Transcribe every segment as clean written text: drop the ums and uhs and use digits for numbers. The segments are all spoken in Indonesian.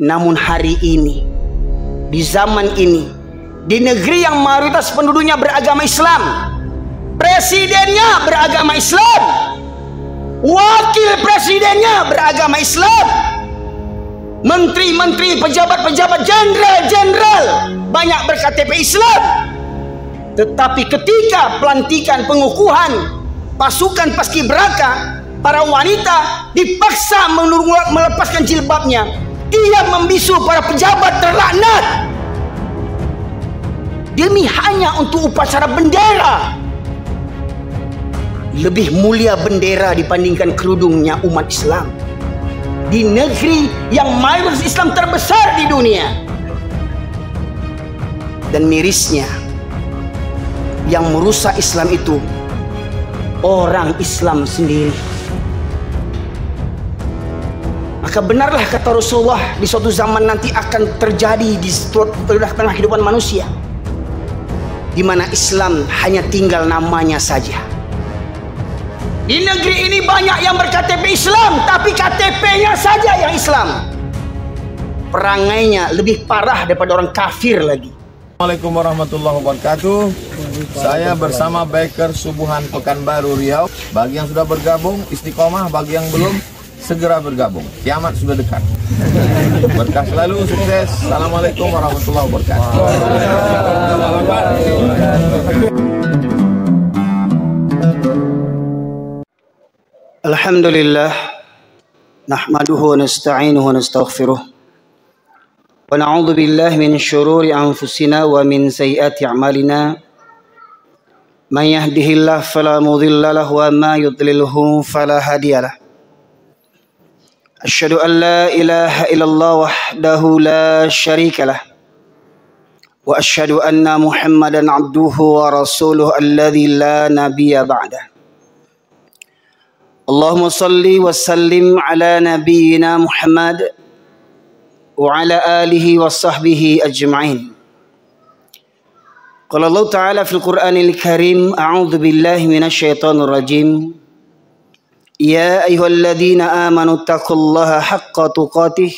Namun hari ini, di zaman ini, di negeri yang mayoritas penduduknya beragama Islam, presidennya beragama Islam, wakil presidennya beragama Islam, menteri-menteri, pejabat-pejabat, jenderal-jenderal banyak berKTP Islam. Tetapi ketika pelantikan pengukuhan pasukan paskibraka, para wanita dipaksa melepaskan jilbabnya. Dia membisu para pejabat terlaknat demi hanya untuk upacara bendera. Lebih mulia bendera dibandingkan kerudungnya umat Islam di negeri yang mayoritas Islam terbesar di dunia. Dan mirisnya, yang merusak Islam itu orang Islam sendiri. Maka benarlah kata Rasulullah, di suatu zaman nanti akan terjadi di tengah kehidupan manusia, di mana Islam hanya tinggal namanya saja. Di negeri ini banyak yang berKTP Islam, tapi KTP-nya saja yang Islam. Perangainya lebih parah daripada orang kafir lagi. Assalamualaikum warahmatullahi wabarakatuh. Saya bersama Biker Subuhan Pekanbaru Riau. Bagi yang sudah bergabung, istiqomah. Bagi yang belum, segera bergabung. Kiamat sudah dekat. Berkah selalu, sukses. Assalamualaikum warahmatullahi wabarakatuh. Alhamdulillah, nahmaduhu wa nasta'inuhu wa nastaghfiruh, wa na'udzu billahi min syururi anfusina wa min sayyiati a'malina. Man yahdihillahu fala mudilla lahu wa ma yudlilhu fala hadiyalah. Asyhadu an la ilaha illallah wahdahu la syarika lah, wa asyhadu anna Muhammadan abduhu wa rasuluhu alladzi la nabiyya ba'dah. Allahumma salli wa sallim ala nabiyyina Muhammad wa ala alihi wa sahbihi ajma'in. Qala Allah Ta'ala fil Qur'anil Karim, a'udzu billahi minasyaitonir rajim. Ya ayyuhalladzina amanu taqullaha haqqa tuqatih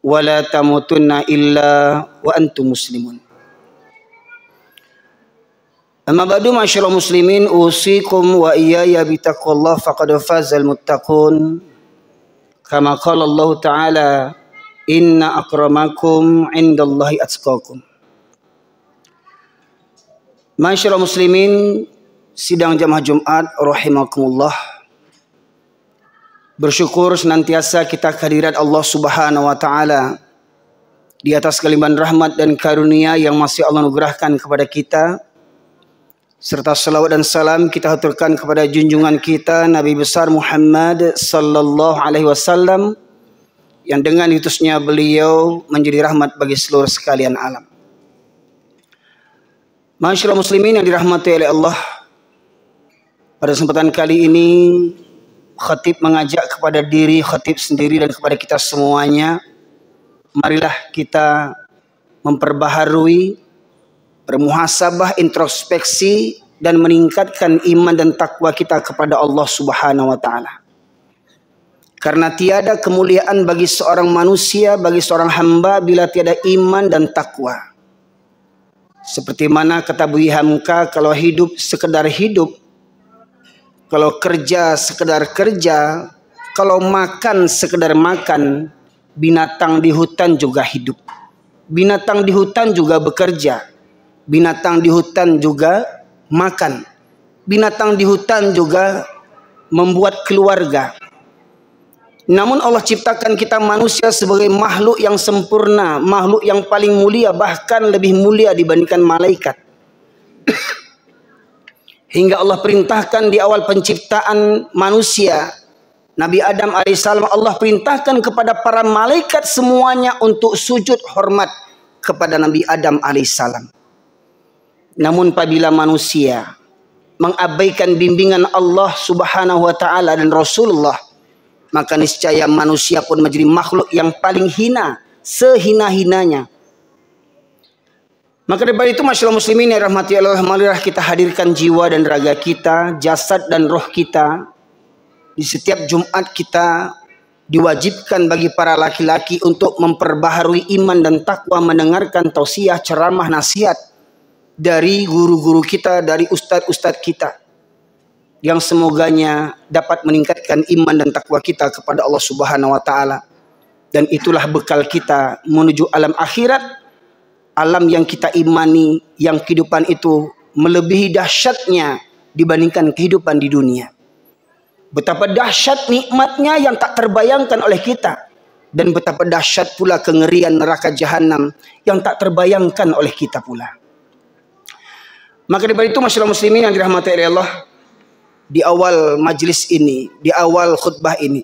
wa la tamutunna illa wa antum muslimun. Amma ba'du, ma'asyiral muslimin, usikum wa iyaya bitaqwallah faqad fazal muttaqun. Kama qala Allah Ta'ala, inna akramakum indallahi atqakum. Ma'asyiral muslimin, sidang jamaah Jumat rahimakumullah. Bersyukur senantiasa kita kehadirat Allah Subhanahu wa Ta'ala di atas kelimpahan rahmat dan karunia yang masih Allah anugerahkan kepada kita. Serta salawat dan salam kita haturkan kepada junjungan kita Nabi besar Muhammad sallallahu alaihi wasallam, yang dengan diutusnya beliau menjadi rahmat bagi seluruh sekalian alam. Ma'asyiral muslimin yang dirahmati oleh Allah, pada kesempatan kali ini khatib mengajak kepada diri khatib sendiri dan kepada kita semuanya, marilah kita memperbaharui, bermuhasabah, introspeksi, dan meningkatkan iman dan takwa kita kepada Allah Subhanahu wa Ta'ala. Karena tiada kemuliaan bagi seorang manusia, bagi seorang hamba, bila tiada iman dan takwa. Seperti mana kata Buya Hamka, kalau hidup sekedar hidup, kalau kerja sekedar kerja, kalau makan sekedar makan, binatang di hutan juga hidup. Binatang di hutan juga bekerja. Binatang di hutan juga makan. Binatang di hutan juga membuat keluarga. Namun Allah ciptakan kita manusia sebagai makhluk yang sempurna, makhluk yang paling mulia, bahkan lebih mulia dibandingkan malaikat. Hingga Allah perintahkan di awal penciptaan manusia, Nabi Adam alaihissalam, Allah perintahkan kepada para malaikat semuanya untuk sujud hormat kepada Nabi Adam alaihissalam. Namun apabila manusia mengabaikan bimbingan Allah Subhanahu wa Ta'ala dan Rasulullah, maka niscaya manusia pun menjadi makhluk yang paling hina, sehina-hinanya. Maka daripada itu, masyaallah muslimin yang rahmati Allah, marilah kita hadirkan jiwa dan raga kita, jasad dan roh kita di setiap Jumat kita diwajibkan bagi para laki-laki untuk memperbaharui iman dan takwa, mendengarkan tausiah, ceramah, nasihat dari guru-guru kita, dari ustadz-ustadz kita, yang semoganya dapat meningkatkan iman dan takwa kita kepada Allah Subhanahu wa taala. Dan itulah bekal kita menuju alam akhirat, alam yang kita imani, yang kehidupan itu melebihi dahsyatnya dibandingkan kehidupan di dunia. Betapa dahsyat nikmatnya yang tak terbayangkan oleh kita, dan betapa dahsyat pula kengerian neraka jahanam yang tak terbayangkan oleh kita pula. Maka daripada itu, masyaallah muslimin yang dirahmati oleh Allah, di awal majlis ini, di awal khutbah ini,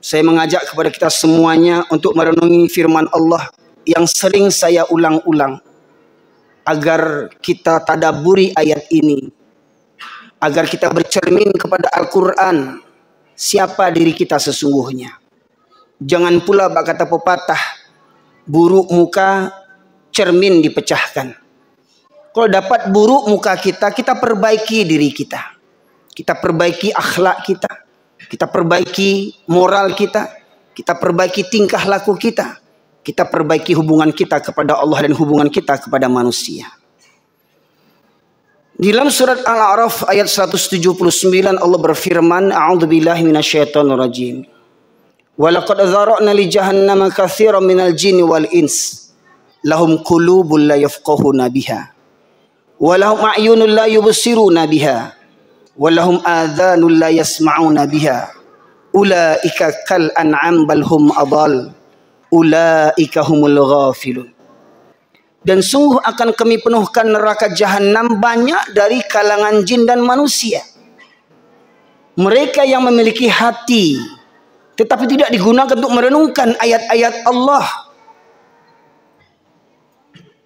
saya mengajak kepada kita semuanya untuk merenungi firman Allah yang sering saya ulang-ulang, agar kita tadabburi ayat ini, agar kita bercermin kepada Al-Quran, siapa diri kita sesungguhnya. Jangan pula kata pepatah, buruk muka cermin dipecahkan. Kalau dapat buruk muka kita, kita perbaiki diri kita. Kita perbaiki akhlak kita, kita perbaiki moral kita, kita perbaiki tingkah laku kita, kita perbaiki hubungan kita kepada Allah dan hubungan kita kepada manusia. Di dalam surat Al-A'raf ayat 179 Allah berfirman, a'udzubillahi minasyaitonirrajim. Wa laqad dzara'na li jahannama katsiran minal jinni wal ins lahum qulubun la yafqahuna biha wa lahum a'yunun la yubsiruna biha wa lahum adhanun la yasma'una biha ulaika kal an'am bal hum adall ulaika humul ghafilun. Dan sungguh akan kami penuhkan neraka jahanam banyak dari kalangan jin dan manusia. Mereka yang memiliki hati, tetapi tidak digunakan untuk merenungkan ayat-ayat Allah.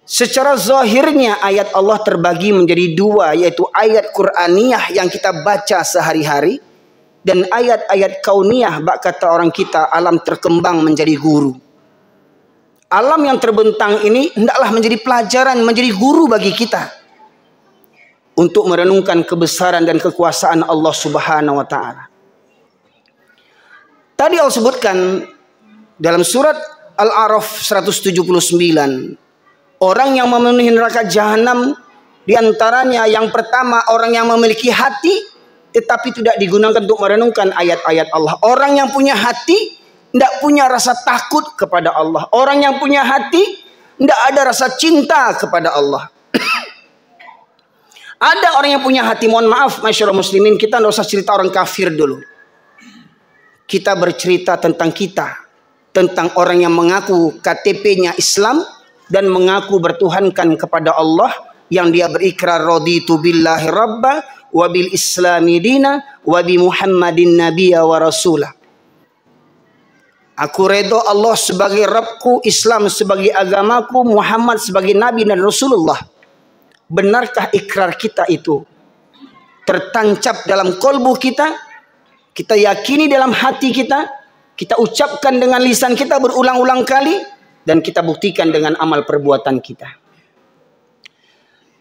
Secara zahirnya ayat Allah terbagi menjadi dua, yaitu ayat Qur'aniyah yang kita baca sehari-hari, dan ayat-ayat kauniyah, bak kata orang kita, alam terkembang menjadi guru. Alam yang terbentang ini hendaklah menjadi pelajaran, menjadi guru bagi kita untuk merenungkan kebesaran dan kekuasaan Allah Subhanahu wa taala. Tadi Allah sebutkan dalam surat Al-A'raf 179, orang yang memenuhi neraka jahanam diantaranya yang pertama, orang yang memiliki hati tetapi tidak digunakan untuk merenungkan ayat-ayat Allah. Orang yang punya hati tidak punya rasa takut kepada Allah. Orang yang punya hati tidak ada rasa cinta kepada Allah. Ada orang yang punya hati, mohon maaf masyarakat muslimin, kita tidak usah cerita orang kafir dulu. Kita bercerita tentang kita, tentang orang yang mengaku KTP-nya Islam dan mengaku bertuhankan kepada Allah, yang dia berikrar raditu billahi rabba wa bil islami dina wa bi muhammadin nabiyya wa rasulah. Aku redha Allah sebagai Rabbku, Islam sebagai agamaku, Muhammad sebagai Nabi dan Rasulullah. Benarkah ikrar kita itu tertancap dalam kolbu kita? Kita yakini dalam hati kita, kita ucapkan dengan lisan kita berulang-ulang kali, dan kita buktikan dengan amal perbuatan kita.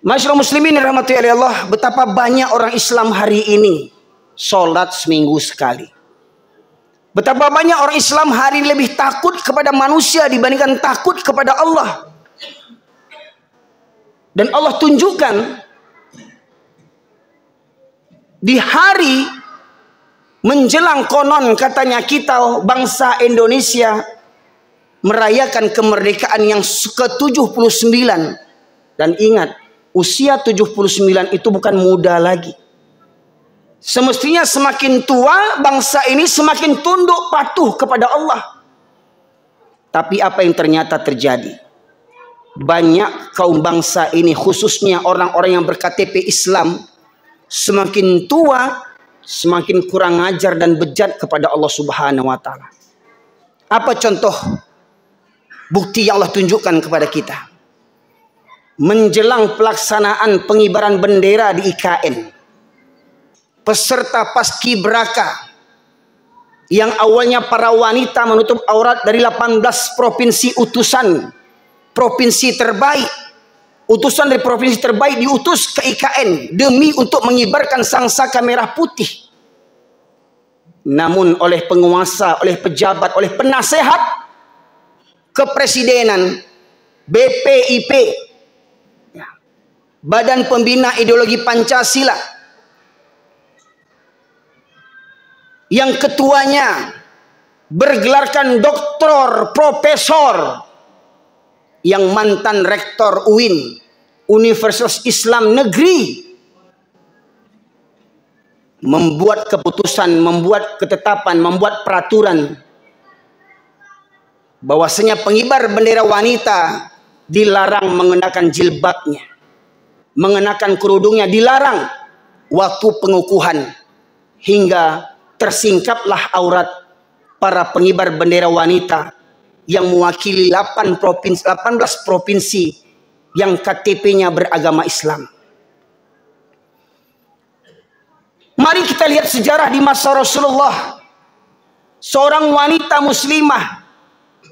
Masyaallah muslimin rahmati Allah, betapa banyak orang Islam hari ini sholat seminggu sekali. Betapa banyak orang Islam hari ini lebih takut kepada manusia dibandingkan takut kepada Allah. Dan Allah tunjukkan di hari menjelang konon katanya kita bangsa Indonesia merayakan kemerdekaan yang ke-79. Dan ingat, usia 79 itu bukan muda lagi. Semestinya semakin tua bangsa ini semakin tunduk patuh kepada Allah. Tapi apa yang ternyata terjadi? Banyak kaum bangsa ini, khususnya orang-orang yang berKTP Islam, semakin tua semakin kurang ajar dan bejat kepada Allah Subhanahu wa taala. Apa contoh bukti yang Allah tunjukkan kepada kita? Menjelang pelaksanaan pengibaran bendera di IKN, peserta paskibraka yang awalnya para wanita menutup aurat dari 18 provinsi utusan provinsi terbaik, utusan dari provinsi terbaik diutus ke IKN demi untuk mengibarkan sangsaka merah putih. Namun oleh penguasa, oleh pejabat, oleh penasehat kepresidenan, BPIP, Badan Pembina Ideologi Pancasila, yang ketuanya bergelarkan doktor, profesor, yang mantan rektor UIN, Universitas Islam Negeri, membuat keputusan, membuat ketetapan, membuat peraturan bahwasanya pengibar bendera wanita dilarang mengenakan jilbabnya, mengenakan kerudungnya dilarang waktu pengukuhan, hingga tersingkaplah aurat para pengibar bendera wanita yang mewakili 18 provinsi yang KTP-nya beragama Islam. Mari kita lihat sejarah di masa Rasulullah. Seorang wanita muslimah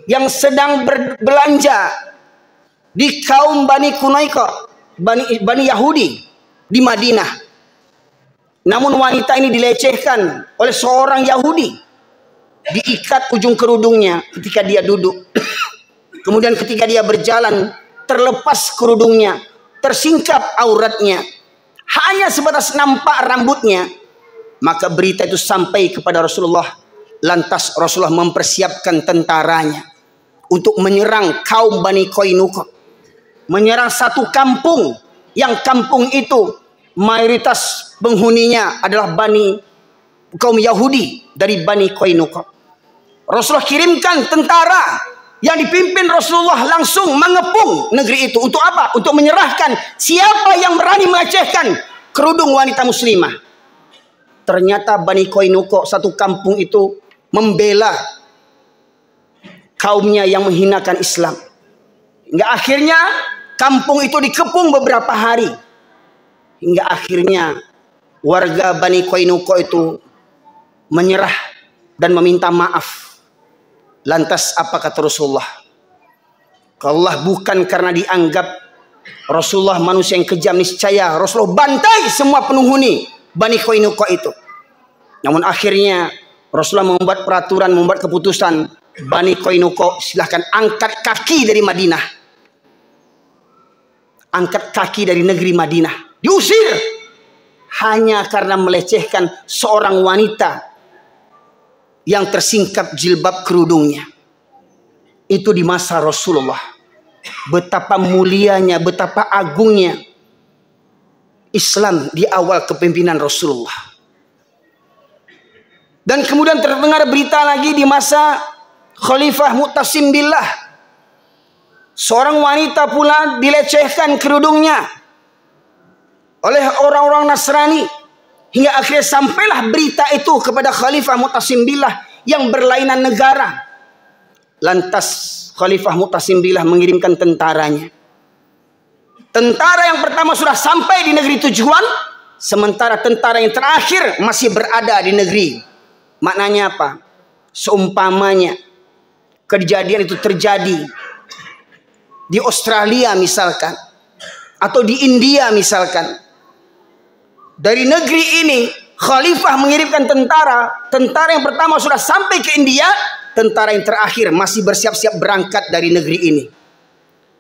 yang sedang berbelanja di kaum Bani Quraisy, Bani Yahudi di Madinah. Namun wanita ini dilecehkan oleh seorang Yahudi. Diikat ujung kerudungnya ketika dia duduk. Kemudian ketika dia berjalan, terlepas kerudungnya, tersingkap auratnya. Hanya sebatas nampak rambutnya. Maka berita itu sampai kepada Rasulullah. Lantas Rasulullah mempersiapkan tentaranya untuk menyerang kaum Bani Qainuqa, menyerang satu kampung, yang kampung itu mayoritas penghuninya adalah kaum Yahudi dari Bani Qainuqa. Rasulullah kirimkan tentara yang dipimpin Rasulullah langsung mengepung negeri itu. Untuk apa? Untuk menyerahkan siapa yang berani melecehkan kerudung wanita muslimah. Ternyata Bani Qainuqa, satu kampung itu, membela kaumnya yang menghinakan Islam. Hingga akhirnya kampung itu dikepung beberapa hari. Hingga akhirnya warga Bani Qainuqa itu menyerah dan meminta maaf. Lantas apa kata Rasulullah? Kalau bukan karena dianggap Rasulullah manusia yang kejam, niscaya Rasulullah bantai semua penghuni Bani Qainuqa itu. Namun akhirnya Rasulullah membuat peraturan, membuat keputusan, Bani Qainuqa silahkan angkat kaki dari Madinah. Angkat kaki dari negeri Madinah. Diusir hanya karena melecehkan seorang wanita yang tersingkap jilbab kerudungnya. Itu di masa Rasulullah. Betapa mulianya, betapa agungnya Islam di awal kepemimpinan Rasulullah. Dan kemudian terdengar berita lagi di masa Khalifah Mu'tasim Billah. Seorang wanita pula dilecehkan kerudungnya oleh orang-orang Nasrani. Hingga akhirnya sampailah berita itu kepada Khalifah Mu'tasim Billah yang berlainan negara. Lantas Khalifah Mu'tasim Billah mengirimkan tentaranya. Tentara yang pertama sudah sampai di negeri tujuan, sementara tentara yang terakhir masih berada di negeri. Maknanya apa? Seumpamanya kejadian itu terjadi di Australia misalkan, atau di India misalkan. Dari negeri ini Khalifah mengirimkan tentara. Tentara yang pertama sudah sampai ke India, tentara yang terakhir masih bersiap-siap berangkat dari negeri ini.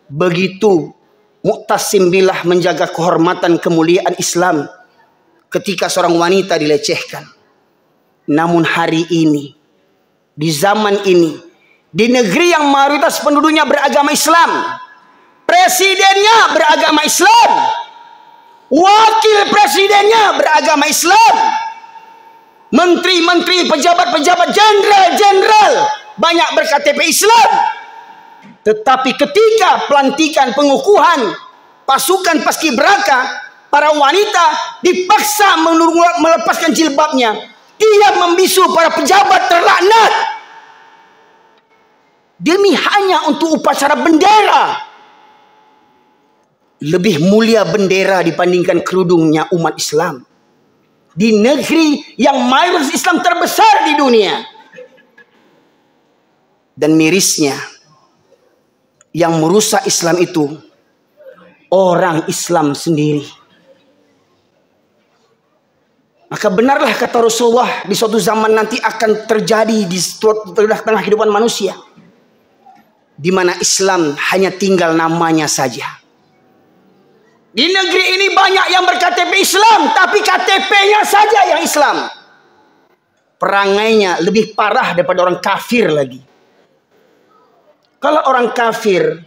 Begitu Mu'tasim Billah menjaga kehormatan kemuliaan Islam ketika seorang wanita dilecehkan. Namun hari ini, di zaman ini, di negeri yang mayoritas penduduknya beragama Islam, presidennya beragama Islam, wakil presidennya beragama Islam, menteri-menteri, pejabat-pejabat, jenderal-jenderal banyak berKTP Islam. Tetapi ketika pelantikan pengukuhan pasukan paskibraka, para wanita dipaksa melepaskan jilbabnya. Dia membisu para pejabat terlaknat demi hanya untuk upacara bendera. Lebih mulia bendera dibandingkan kerudungnya umat Islam di negeri yang mayoritas Islam terbesar di dunia. Dan mirisnya, yang merusak Islam itu orang Islam sendiri. Maka benarlah kata Rasulullah, di suatu zaman nanti akan terjadi di tengah kehidupan manusia, di mana Islam hanya tinggal namanya saja. Di negeri ini banyak yang berKTP Islam, tapi KTP-nya saja yang Islam. Perangainya lebih parah daripada orang kafir lagi. Kalau orang kafir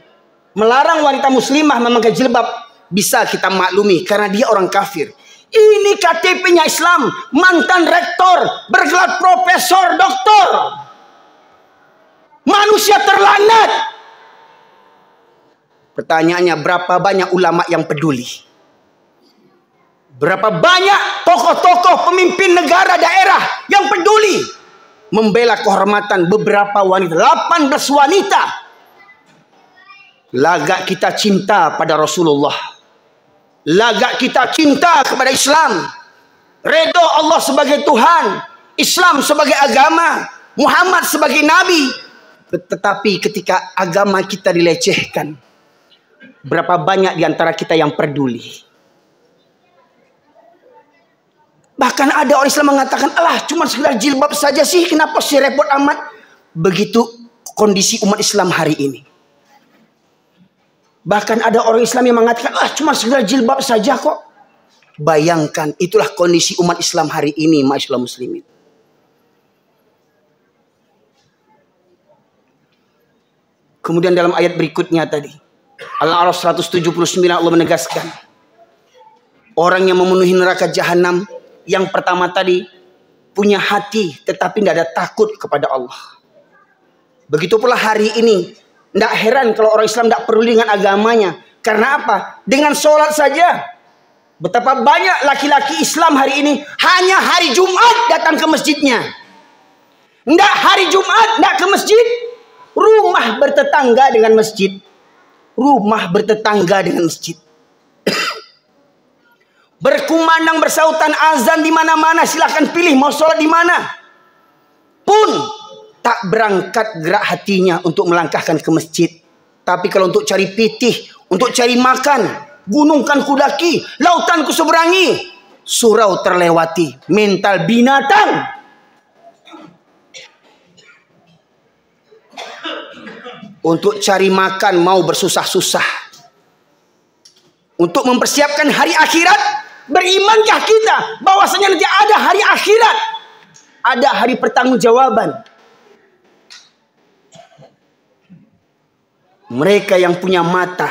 melarang wanita muslimah memakai jilbab, bisa kita maklumi karena dia orang kafir. Ini KTP-nya Islam, mantan rektor, bergelar profesor, doktor. Manusia terlanat. Pertanyaannya, berapa banyak ulama yang peduli? Berapa banyak tokoh-tokoh pemimpin negara daerah yang peduli membela kehormatan beberapa wanita, 18 wanita. Lagak kita cinta pada Rasulullah. Lagak kita cinta kepada Islam. Redha Allah sebagai Tuhan, Islam sebagai agama, Muhammad sebagai Nabi. Tetapi ketika agama kita dilecehkan, berapa banyak di antara kita yang peduli? Bahkan ada orang Islam mengatakan, alah cuma sekedar jilbab saja sih, kenapa sih repot amat? Begitu kondisi umat Islam hari ini. Bahkan ada orang Islam yang mengatakan, cuma sekedar jilbab saja kok. Bayangkan, itulah kondisi umat Islam hari ini, ma'asyiral muslimin. Kemudian dalam ayat berikutnya tadi, Al-A'raf 179 Allah menegaskan, orang yang memenuhi neraka jahanam, yang pertama tadi punya hati tetapi tidak ada takut kepada Allah. Begitu pula hari ini, tidak heran kalau orang Islam tidak peduli dengan agamanya. Karena apa? Dengan sholat saja. Betapa banyak laki-laki Islam hari ini hanya hari Jumat datang ke masjidnya. Tidak hari Jumat tidak ke masjid. Rumah bertetangga dengan masjid. Rumah bertetangga dengan masjid. Berkumandang bersautan azan di mana-mana, silahkan pilih mau sholat di mana. Pun tak berangkat gerak hatinya untuk melangkahkan ke masjid. Tapi kalau untuk cari pitih, untuk cari makan, gunung kan kudaki, lautan ku seberangi, surau terlewati, mental binatang. Untuk cari makan mau bersusah-susah. Untuk mempersiapkan hari akhirat, berimankah kita bahwasanya nanti ada hari akhirat, ada hari pertanggungjawaban? Mereka yang punya mata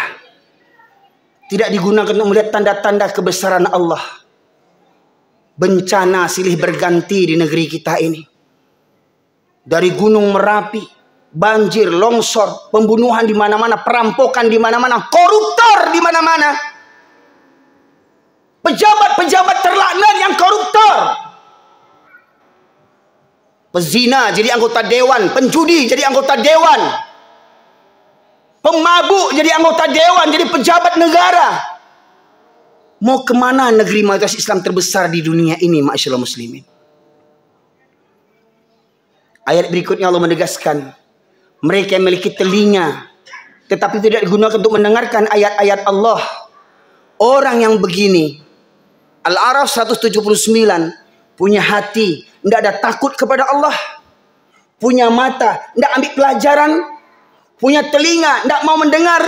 tidak digunakan untuk melihat tanda-tanda kebesaran Allah. Bencana silih berganti di negeri kita ini. Dari gunung Merapi, banjir, longsor, pembunuhan di mana-mana, perampokan di mana-mana, koruptor di mana-mana. Pejabat-pejabat terlaknat yang koruptor. Pezina jadi anggota dewan, penjudi jadi anggota dewan. Pemabuk jadi anggota dewan, jadi pejabat negara. Mau kemana negeri mayoritas Islam terbesar di dunia ini, ma'asyiral muslimin? Ayat berikutnya Allah menegaskan, mereka yang memiliki telinga tetapi tidak digunakan untuk mendengarkan ayat-ayat Allah. Orang yang begini, Al-A'raf 179, punya hati, tidak ada takut kepada Allah. Punya mata, tidak ambil pelajaran. Punya telinga, tidak mau mendengar.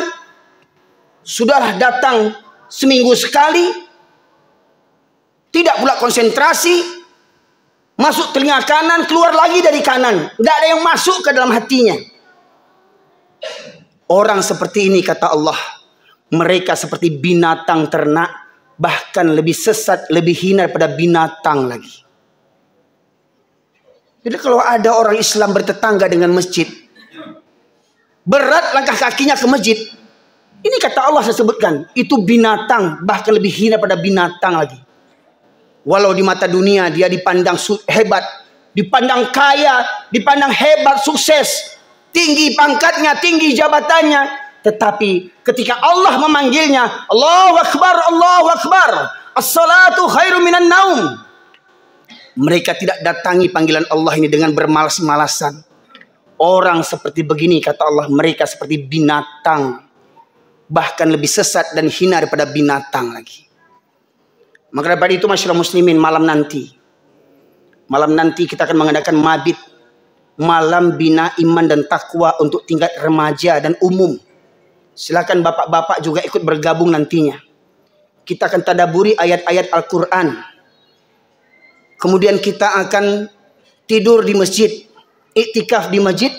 Sudahlah datang seminggu sekali, tidak pula konsentrasi. Masuk telinga kanan, keluar lagi dari kanan. Tidak ada yang masuk ke dalam hatinya. Orang seperti ini kata Allah, mereka seperti binatang ternak, bahkan lebih sesat, lebih hina daripada binatang lagi. Jadi kalau ada orang Islam bertetangga dengan masjid, berat langkah kakinya ke masjid, ini kata Allah saya sebutkan, itu binatang, bahkan lebih hina pada binatang lagi. Walau di mata dunia dia dipandang hebat, dipandang kaya, dipandang hebat, sukses, tinggi pangkatnya, tinggi jabatannya, tetapi ketika Allah memanggilnya, Allahu Akbar, Allahu Akbar, as-salatu khairu minan naum, mereka tidak datangi panggilan Allah ini dengan bermalas-malasan. Orang seperti begini kata Allah, mereka seperti binatang, bahkan lebih sesat dan hina daripada binatang lagi. Maka daripada itu masyarakat muslimin, malam nanti kita akan mengadakan mabit, malam bina iman dan takwa untuk tingkat remaja dan umum. Silakan bapak-bapak juga ikut bergabung nantinya. Kita akan tadaburi ayat-ayat Al-Quran. Kemudian kita akan tidur di masjid, iktikaf di masjid,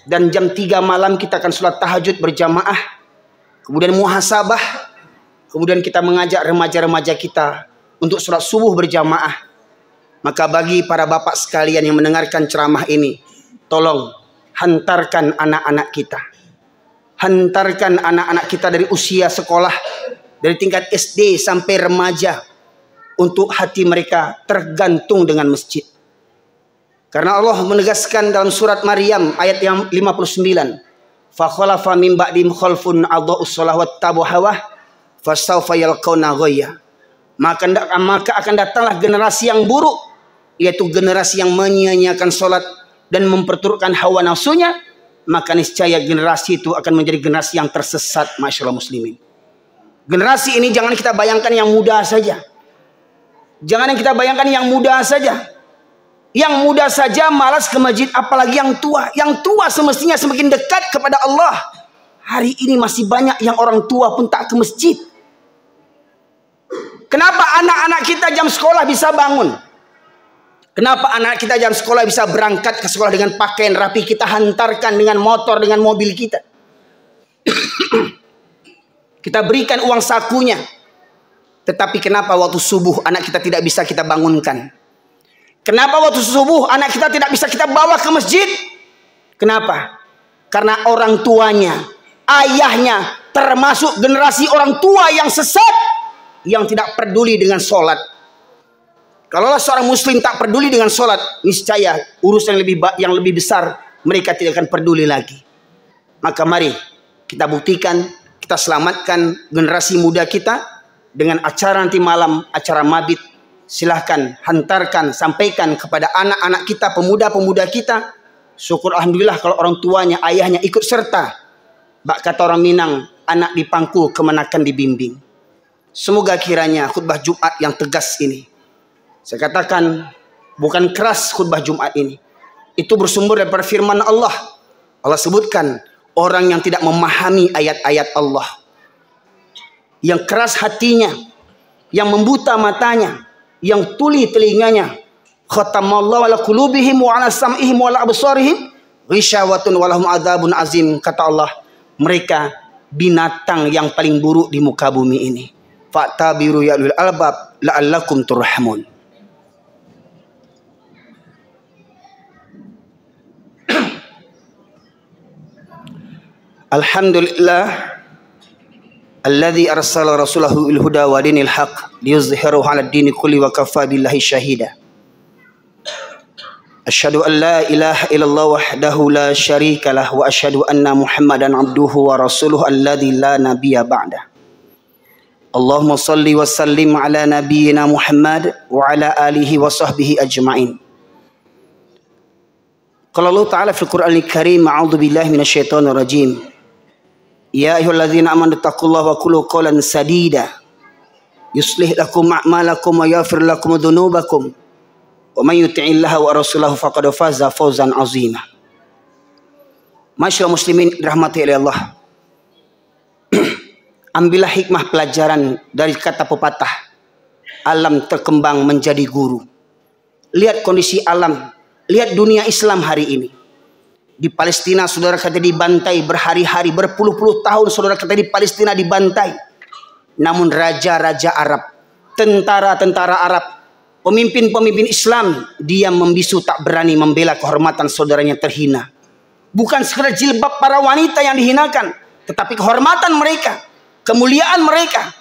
dan jam 3 malam kita akan sholat tahajud berjamaah. Kemudian muhasabah. Kemudian kita mengajak remaja-remaja kita untuk sholat subuh berjamaah. Maka bagi para bapak sekalian yang mendengarkan ceramah ini, tolong hantarkan anak-anak kita. Hantarkan anak-anak kita dari usia sekolah, dari tingkat SD sampai remaja, untuk hati mereka tergantung dengan masjid. Karena Allah menegaskan dalam surat Maryam ayat yang 59, fa khalafa min ba'dihim khalfun adha'us shalah wattabu hawah fasawfa yalqawna ghayya. Maka akan datanglah generasi yang buruk, yaitu generasi yang menyia-nyiakan sholat dan memperturutkan hawa nafsunya. Maka niscaya generasi itu akan menjadi generasi yang tersesat, masyaallah muslimin. Generasi ini jangan kita bayangkan yang muda saja. Jangan kita bayangkan yang muda saja. Yang muda saja malas ke masjid, apalagi yang tua. Yang tua semestinya semakin dekat kepada Allah. Hari ini masih banyak yang orang tua pun tak ke masjid. Kenapa anak-anak kita jam sekolah bisa bangun? Kenapa anak kita jam sekolah bisa berangkat ke sekolah dengan pakaian rapi, kita hantarkan dengan motor, dengan mobil kita. Kita berikan uang sakunya. Tetapi kenapa waktu subuh anak kita tidak bisa kita bangunkan? Kenapa waktu subuh anak kita tidak bisa kita bawa ke masjid? Kenapa? Karena orang tuanya, ayahnya, termasuk generasi orang tua yang sesat, yang tidak peduli dengan sholat. Kalaulah seorang muslim tak peduli dengan sholat, niscaya urusan yang lebih besar mereka tidak akan peduli lagi. Maka mari kita buktikan, kita selamatkan generasi muda kita dengan acara nanti malam, acara mabit. Silahkan hantarkan, sampaikan kepada anak-anak kita, pemuda-pemuda kita. Syukur alhamdulillah kalau orang tuanya, ayahnya ikut serta. Bak kata orang Minang, anak dipangku kemenakan dibimbing. Semoga kiranya khutbah Jumat yang tegas ini, saya katakan bukan keras khutbah Jumat ini, itu bersumber daripada firman Allah. Allah sebutkan orang yang tidak memahami ayat-ayat Allah, yang keras hatinya, yang membuta matanya, yang tuli telinganya. Khatamallahu ala qulubihim wa ala sam'ihim wa ala absarihim ghisyawatun wa lahum adzabun azim. Kata Allah, mereka binatang yang paling buruk di muka bumi ini. Fa'tabiru ya ulil albab la'allakum turhamun. Alhamdulillah alladzi arsala rasulahu bil huda wa dinil haq liyuzhirahu 'ala ad-dini kulli wa kafa billahi syahida. Asyhadu an la ilaha illallah wahdahu la syarikalah wa asyhadu anna Muhammadan abduhu wa rasuluhu alladzi la nabiyya ba'da. Allahumma salli wa sallim ala nabiyyina Muhammad wa ala alihi wa sahbihi ajma'in. Qala Allah Ta'ala fil Qur'anil Karim, a'udzu billahi minasyaitonir rajim. Ya ayyuhalladzina amanu taqullaha wa qulu qawlan sadida yuslih lakum a'malakum wa yaghfir lakum dzunubakum wa may yuti'illaha wa rasulahu faqad faza fawzan 'azima. Masyaallah muslimin rahmati Allah. Ambillah hikmah pelajaran dari kata pepatah, alam terkembang menjadi guru. Lihat kondisi alam, lihat dunia Islam hari ini. Di Palestina saudara kita dibantai berhari-hari, berpuluh-puluh tahun saudara kita di Palestina dibantai. Namun raja-raja Arab, tentara-tentara Arab, pemimpin-pemimpin Islam, dia membisu, tak berani membela kehormatan saudaranya terhina. Bukan sekedar jilbab para wanita yang dihinakan, tetapi kehormatan mereka, kemuliaan mereka.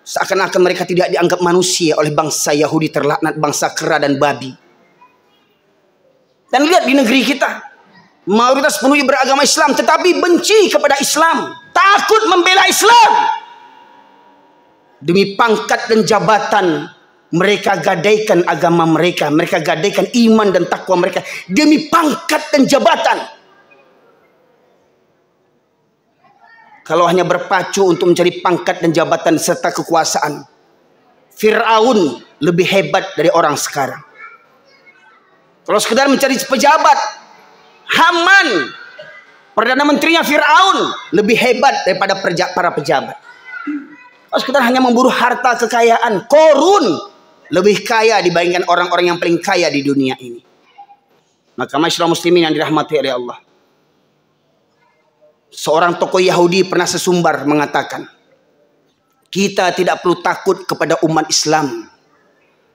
Seakan-akan mereka tidak dianggap manusia oleh bangsa Yahudi terlaknat, bangsa kera dan babi. Dan lihat di negeri kita, mayoritas penuh beragama Islam tetapi benci kepada Islam, takut membela Islam. Demi pangkat dan jabatan mereka gadaikan agama mereka, mereka gadaikan iman dan takwa mereka demi pangkat dan jabatan. Kalau hanya berpacu untuk mencari pangkat dan jabatan serta kekuasaan, Fir'aun lebih hebat dari orang sekarang. Kalau sekedar mencari pejabat, Haman, Perdana Menterinya Fir'aun, lebih hebat daripada para pejabat. Kalau sekedar hanya memburu harta kekayaan, Korun lebih kaya dibandingkan orang-orang yang paling kaya di dunia ini. Maka masyarakat muslimin yang dirahmati oleh Allah, seorang tokoh Yahudi pernah sesumbar mengatakan, kita tidak perlu takut kepada umat Islam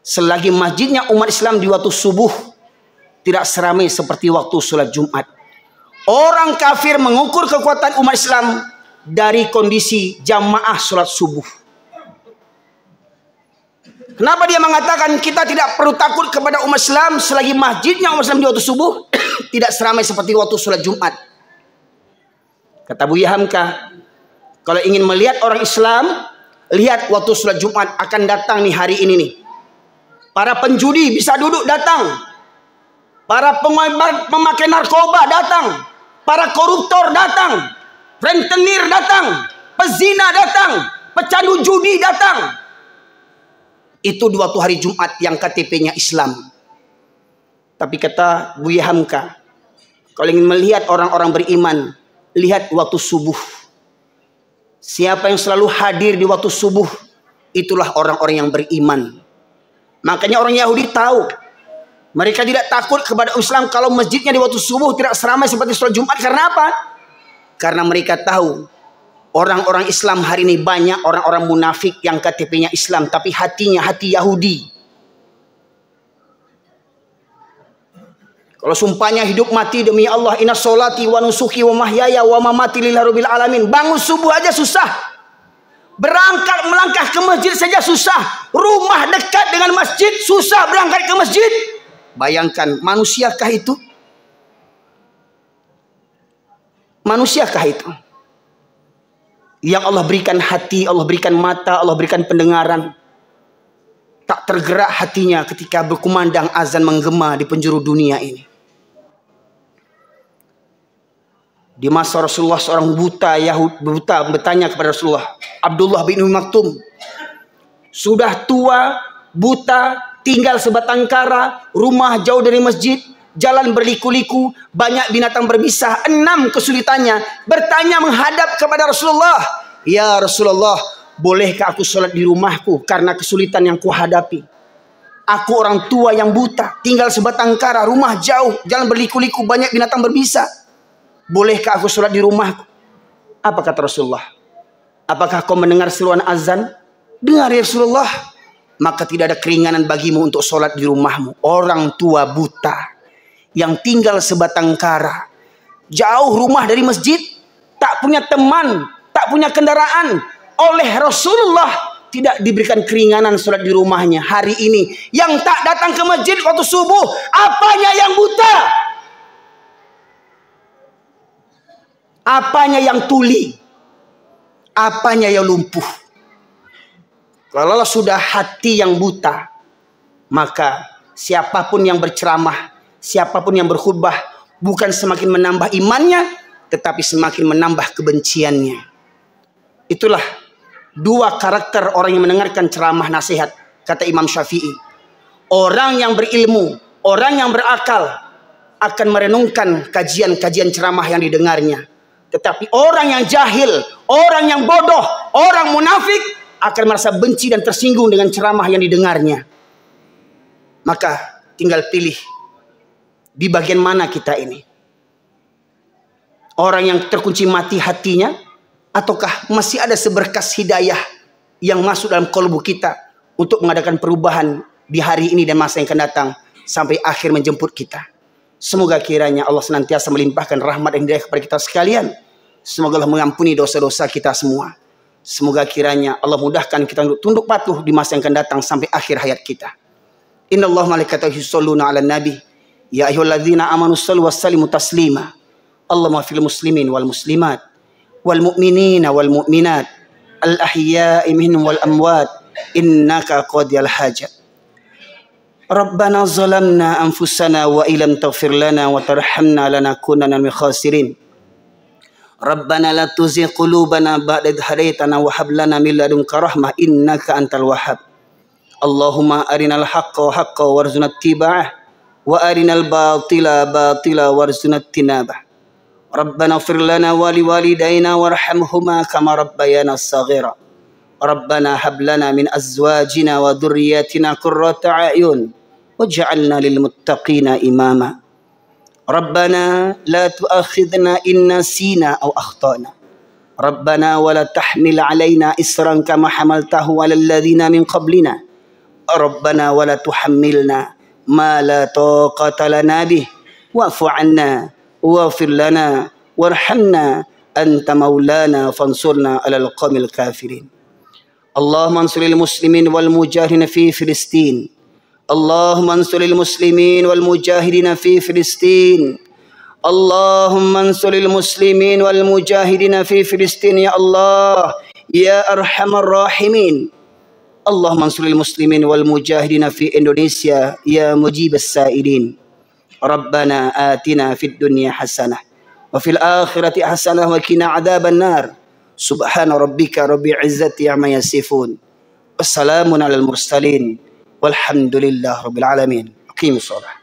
selagi masjidnya umat Islam di waktu subuh tidak seramai seperti waktu sholat Jumat. Orang kafir mengukur kekuatan umat Islam dari kondisi jamaah sholat subuh. Kenapa dia mengatakan kita tidak perlu takut kepada umat Islam selagi masjidnya umat Islam di waktu subuh tidak seramai seperti waktu sholat Jumat? Kata Buya Hamka, kalau ingin melihat orang Islam, lihat waktu sholat Jumat akan datang nih hari ini nih. Para penjudi bisa duduk datang. Para pemakai narkoba datang. Para koruptor datang. Rentenir datang. Pezina datang. Pecandu judi datang. Itu di waktu hari Jumat yang KTP-nya Islam. Tapi kata Buya Hamka, kalau ingin melihat orang-orang beriman, lihat waktu subuh. Siapa yang selalu hadir di waktu subuh, itulah orang-orang yang beriman. Makanya orang Yahudi tahu, mereka tidak takut kepada Islam kalau masjidnya di waktu subuh tidak seramai seperti sholat Jumat. Karena apa? Karena mereka tahu orang-orang Islam hari ini banyak orang-orang munafik yang KTP-nya Islam, tapi hatinya hati Yahudi. Kalau sumpahnya hidup mati demi Allah, inna sholati wa nusuki wa mahyaya wa mamati lillahi rabbil alamin. Bangun subuh aja susah. Berangkat melangkah ke masjid saja susah. Rumah dekat dengan masjid susah berangkat ke masjid. Bayangkan, manusiakah itu? Manusiakah itu? Yang Allah berikan hati, Allah berikan mata, Allah berikan pendengaran, tak tergerak hatinya ketika berkumandang azan menggema di penjuru dunia ini. Di masa Rasulullah, seorang buta bertanya kepada Rasulullah, Abdullah bin Maktum, sudah tua, buta, tinggal sebatang kara, rumah jauh dari masjid, jalan berliku-liku, banyak binatang berbisa, 6 kesulitannya. Bertanya menghadap kepada Rasulullah, ya Rasulullah, bolehkah aku sholat di rumahku karena kesulitan yang kuhadapi? Aku orang tua yang buta, tinggal sebatang kara, rumah jauh, jalan berliku-liku, banyak binatang berbisa. Bolehkah aku sholat di rumahku? Apa kata Rasulullah? Apakah kau mendengar seruan azan? Dengar ya Rasulullah. Maka tidak ada keringanan bagimu untuk sholat di rumahmu. Orang tua buta yang tinggal sebatang kara, jauh rumah dari masjid, tak punya teman, tak punya kendaraan. Oleh Rasulullah tidak diberikan keringanan sholat di rumahnya. Hari ini yang tak datang ke masjid waktu subuh, apanya yang buta? Apanya yang tuli? Apanya yang lumpuh? Kalau sudah hati yang buta, maka siapapun yang berceramah, siapapun yang berkhutbah, bukan semakin menambah imannya, tetapi semakin menambah kebenciannya. Itulah 2 karakter orang yang mendengarkan ceramah nasihat, kata Imam Syafi'i. Orang yang berilmu, orang yang berakal akan merenungkan kajian-kajian ceramah yang didengarnya. Tetapi orang yang jahil, orang yang bodoh, orang munafik akan merasa benci dan tersinggung dengan ceramah yang didengarnya. Maka tinggal pilih di bagian mana kita ini. Orang yang terkunci mati hatinya, ataukah masih ada seberkas hidayah yang masuk dalam kalbu kita untuk mengadakan perubahan di hari ini dan masa yang akan datang sampai akhir menjemput kita. Semoga kiranya Allah senantiasa melimpahkan rahmat dan hidayah kepada kita sekalian. Semoga Allah mengampuni dosa-dosa kita semua. Semoga kiranya Allah mudahkan kita untuk tunduk patuh di masa yang akan datang sampai akhir hayat kita. Innallaha malaikatahu yusholluna 'alan nabi ya ayyuhalladzina amanu shallu wassallimu taslima. Allahumma fil muslimin wal muslimat wal mu'minina wal mu'minat al ahya'i minhum wal amwat innaka qadiyal hajat. Rabbana zalamna anfusana wa illam taghfir lana wa tarhamna lanakunanna minal khasirin. Rabbana la tuzigh qulubana ba'da idh hadaytana wa hab lana min ladunka rahmah innaka antal wahhab. Allahumma arinal haqqa haqqa warzuqna ittiba'ah wa arinal batila batila warzuqna ijtinabah. Rabbana ighfir lana wa liwalidayna warhamhuma kama rabbayana shaghira. Rabbana hab lana min azwajina wa dhurriyyatina qurrata a'yun waj'alna lil muttaqina imama. Rabbana la tu'akhidhna in nasina aw akhtana. Rabbana wa la tahmil 'alaina isran kama hamaltahu 'alal ladzina min qablina. Rabbana wa la tuhammilna ma la taqata lana bih wa'fu 'anna waghfir lana warhamna anta maulana fansurna 'alal qaumil kafirin. Allahumma ansuril muslimin wal mujahidin fi Filistin. Allahumma ansuril muslimin wal mujahidin fi Filistin. Allahumma ansuril muslimin wal mujahidin fi Filistin ya Allah ya arhamar rahimin. Allahumma ansuril muslimin wal mujahidin fi Indonesia ya mujibas sa'ilin. Rabbana atina fid dunya hasanah wa fil akhirati hasanah wa qina adzaban nar. Subhana rabbika rabbil izzati amma yasifun. Wassalamun alal mursalin walhamdulillahi rabbil alamin. Aqimus shalah.